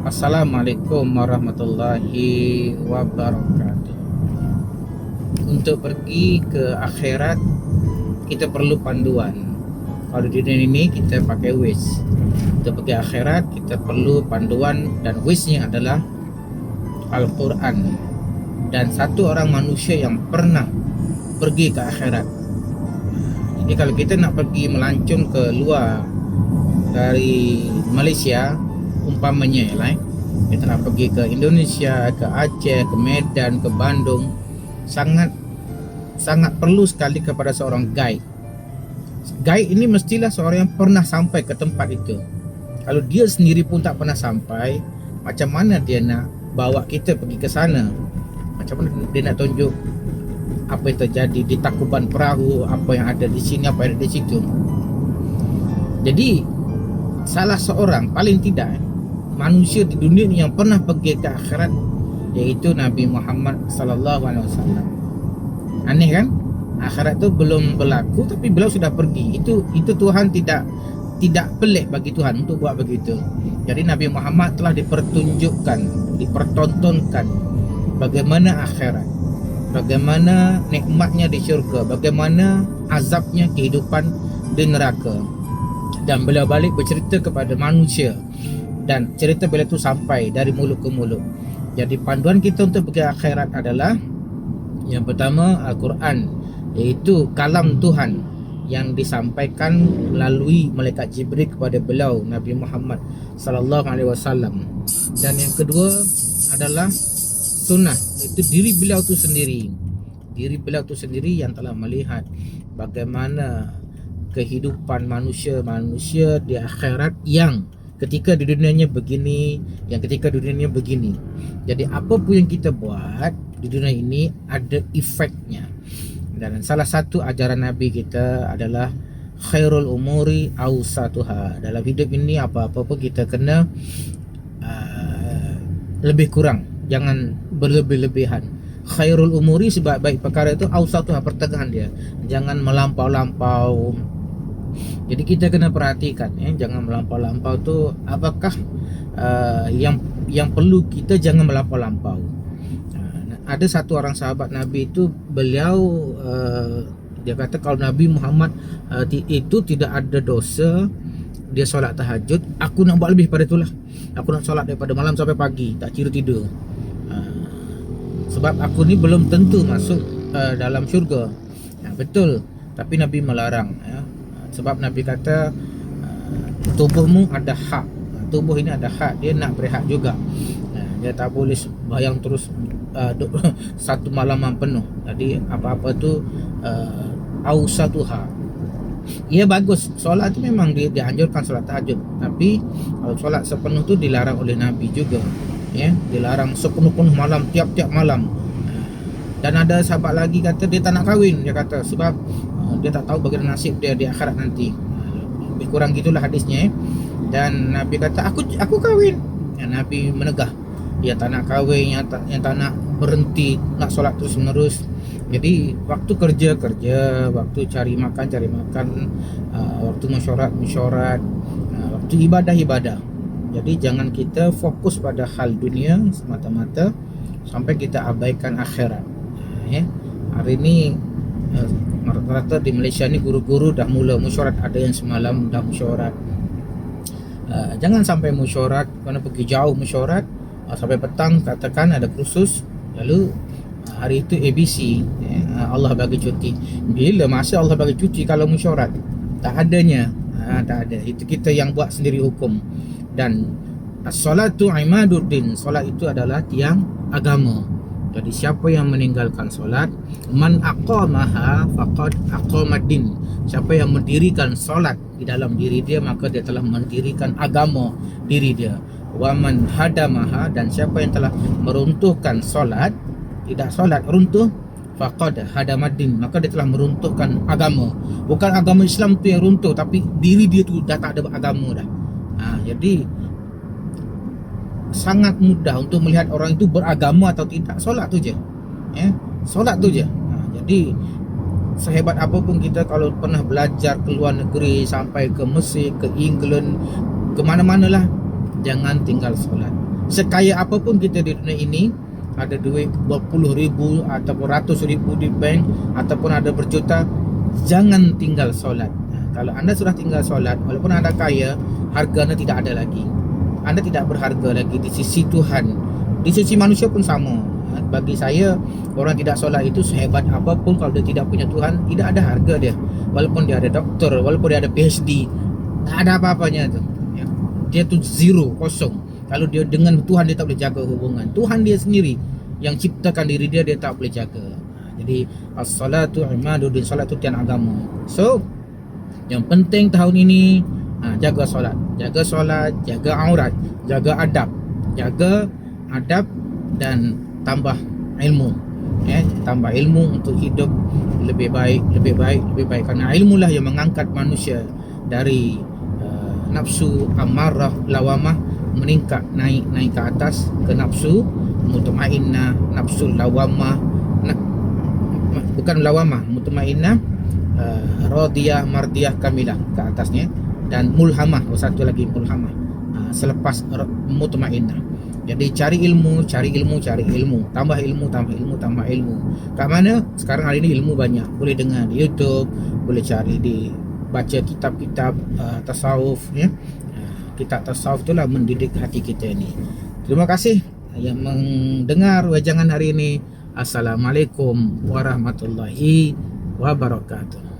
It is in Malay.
Assalamualaikum warahmatullahi wabarakatuh. Untuk pergi ke akhirat kita perlu panduan. Kalau di dunia ini kita pakai Waze. Untuk pergi akhirat kita perlu panduan, dan Waze-nya adalah Al-Quran. Dan satu orang manusia yang pernah pergi ke akhirat. Jadi kalau kita nak pergi melancong ke luar dari Malaysia, umpamanya kita nak pergi ke Indonesia, ke Aceh, ke Medan, ke Bandung, sangat perlu sekali kepada seorang guide. Guide ini mestilah seorang yang pernah sampai ke tempat itu. Kalau dia sendiri pun tak pernah sampai, macam mana dia nak bawa kita pergi ke sana? Macam mana dia nak tunjuk apa yang terjadi di takuban perahu, apa yang ada di sini, apa yang ada di situ. Jadi salah seorang paling tidak manusia di dunia ni yang pernah pergi ke akhirat, iaitu Nabi Muhammad sallallahu alaihi wasallam. Aneh kan? Akhirat tu belum berlaku tapi beliau sudah pergi. Itu Tuhan tidak pelik bagi Tuhan untuk buat begitu. Jadi Nabi Muhammad telah dipertunjukkan, dipertontonkan bagaimana akhirat, bagaimana nikmatnya di syurga, bagaimana azabnya kehidupan di neraka. Dan beliau balik bercerita kepada manusia, dan cerita beliau itu sampai dari mulut ke mulut. Jadi panduan kita untuk pergi akhirat adalah yang pertama Al-Quran, iaitu kalam Tuhan yang disampaikan melalui malaikat Jibril kepada beliau Nabi Muhammad sallallahu alaihi wasallam. Dan yang kedua adalah sunnah, itu diri beliau itu sendiri. Diri beliau itu sendiri yang telah melihat bagaimana kehidupan manusia di akhirat, yang ketika di dunianya begini, yang ketika di dunianya begini. Jadi apa pun yang kita buat di dunia ini ada efeknya. Dan salah satu ajaran Nabi kita adalah khairul umuri awsatuha. Dalam hidup ini apa-apa pun kita kena lebih kurang, jangan berlebih-lebihan. Khairul umuri, sebaik-baik perkara itu awsatuha, pertengahan dia. Jangan melampau-lampau. Jadi kita kena perhatikan, jangan melampau-lampau tu apakah yang perlu kita jangan melampau-lampau. Ada satu orang sahabat Nabi itu, beliau dia kata kalau Nabi Muhammad itu tidak ada dosa, dia solat tahajud, aku nak buat lebih pada itulah. Aku nak solat daripada malam sampai pagi, tak kira tidur. Sebab aku ni belum tentu masuk dalam syurga. Betul, tapi Nabi melarang, sebab Nabi kata tubuhmu ada hak. Tubuh ini ada hak, dia nak berehat juga. Dia tak boleh bayang terus satu malaman penuh. Jadi apa-apa tu ausatuha. Ya bagus, solat tu memang dianjurkan, solat tahajud. Tapi kalau solat sepenuh tu dilarang oleh Nabi juga. Dilarang sepenuh-penuh malam, tiap-tiap malam. Dan ada sahabat lagi kata dia tak nak kahwin, dia kata sebab dia tak tahu bagaimana nasib dia di akhirat nanti. Lebih kurang gitulah hadisnya. Dan Nabi kata aku kahwin. Nabi menegah, dia tak nak kahwin, yang tak nak berhenti, nak solat terus menerus. Jadi waktu kerja, waktu cari makan, waktu mesyuarat, waktu ibadah. Jadi jangan kita fokus pada hal dunia semata-mata sampai kita abaikan akhirat. Hari ini rata-rata di Malaysia ni guru-guru dah mula mesyuarat, ada yang semalam dah mesyuarat. Jangan sampai mesyuarat, kerana pergi jauh mesyuarat sampai petang katakan ada kursus, lalu hari itu ABC, Allah bagi cuti. Bila masa Allah bagi cuti kalau mesyuarat? Tak adanya. Tak ada. Itu kita yang buat sendiri hukum. Dan as-salatu imaduddin, solat itu adalah tiang agama. Jadi siapa yang meninggalkan solat, man aqamaha faqad aqamaddin. Siapa yang mendirikan solat di dalam diri dia, maka dia telah mendirikan agama diri dia. Wa man hadamaha, dan siapa yang telah meruntuhkan solat, tidak solat, runtuh, faqad hadamaddin, maka dia telah meruntuhkan agama. Bukan agama Islam tu yang runtuh, tapi diri dia tu dah tak ada agama dah. Jadi sangat mudah untuk melihat orang itu beragama atau tidak. Solat tu je. Solat tu je. Jadi sehebat apapun kita, kalau pernah belajar ke luar negeri, sampai ke Mesir, ke England, ke mana-manalah, jangan tinggal solat. Sekaya apapun kita di dunia ini, ada duit 20,000 ataupun ratus ribu di bank, ataupun ada berjuta, jangan tinggal solat. Kalau anda sudah tinggal solat, walaupun anda kaya, harga anda tidak ada lagi. Anda tidak berharga lagi di sisi Tuhan. Di sisi manusia pun sama. Bagi saya, orang tidak solat itu sehebat apapun, kalau dia tidak punya Tuhan, tidak ada harga dia. Walaupun dia ada doktor, walaupun dia ada PhD, tak ada apa-apanya tu. Dia tu zero, kosong. Kalau dia dengan Tuhan, dia tak boleh jaga hubungan. Tuhan dia sendiri yang ciptakan diri dia, dia tak boleh jaga. Jadi as-salatu imaduddin, solat itu tiang agama. So yang penting tahun ini, jaga solat, jaga aurat, jaga adab dan tambah ilmu. Tambah ilmu untuk hidup lebih baik. Karena ilmu lah yang mengangkat manusia dari nafsu amarah lawamah, meningkat naik ke atas ke nafsu mutmainnah, nafsu lawamah, bukan lawamah, mutmainnah, radiyah, mardiyah, kamilah ke atasnya, dan mulhamah, satu lagi mulhamah selepas mutmainnah. Jadi cari ilmu, tambah ilmu. Kat mana? Sekarang hari ini ilmu banyak, boleh dengar di YouTube, boleh cari di baca kitab-kitab tasawuf, kitab tasawuf itulah mendidik hati kita ini. Terima kasih yang mendengar wejangan hari ini. Assalamualaikum warahmatullahi wabarakatuh.